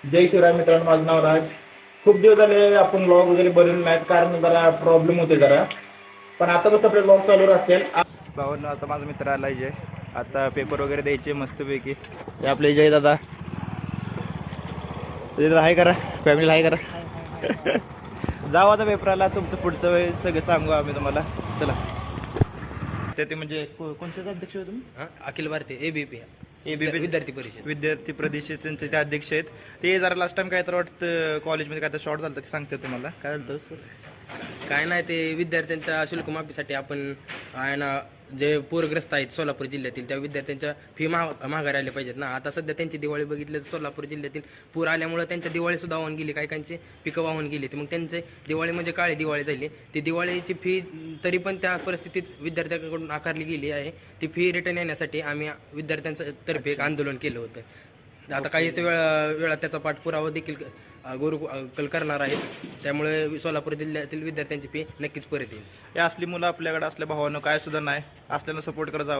जय शिवराय मित्रांनो, माझं नाव राज. खूप दिवस झाले आपण ब्लॉग वगैरे बनवले नाहीत कारण जरा प्रॉब्लेम होते जरा. पण आता कसं आपले ब्लॉग चालू राहतील. भावांनो, आता माझा मित्र आलाय जय. आता पेपर वगैरे द्यायचे मस्तपैकी. हे आपले जय दादा. जय दादा हाय करा, फॅमिली हाय करा. जाऊ आता पेपराला, तुमचं पुढचं वेळेस सगळं सांगू आम्ही तुम्हाला. चला. ते म्हणजे कोणत्याच अध्यक्ष होते तुम्ही? अखिल भारतीय एबीपी ABP विद्यार्थी परिषदेचे ते अध्यक्ष आहेत. ते जरा लास्ट टाइम काय तर वाटतं कॉलेजमध्ये काय तर शॉर्ट झालं ते सांगते तुम्हाला. काय झालं सर? काय नाही, ते विद्यार्थ्यांच्या शुल्क माफीसाठी आपण आहे ना, जे पूरग्रस्त आहेत सोलापूर जिल्ह्यातील त्या विद्यार्थ्यांच्या फी माघारी आल्या पाहिजेत ना. आता सध्या त्यांची दिवाळी बघितली तर सोलापूर जिल्ह्यातील पूर आल्यामुळे त्यांच्या दिवाळी सुद्धा वाहून गेली, काही पिकं वाहून गेली. मग त्यांचे दिवाळी म्हणजे काळी दिवाळी झाली. ती दिवाळीची फी तरी पण त्या परिस्थितीत विद्यार्थ्यांकडून आकारली गेली आहे. ती फी रिटर्न येण्यासाठी आम्ही विद्यार्थ्यांच्या तर्फे एक आंदोलन केलं होतं. आता काहीच वेळात त्याचा पाठपुरावा देखील गुरुकुल करणार आहेत. त्यामुळे सोलापूर जिल्ह्यातील विद्यार्थ्यांची फी नक्कीच परत येईल. हे असली मुलं आपल्याकडे असल्या भावानं काय सुद्धा नाही असल्यानं सपोर्ट करत जावं.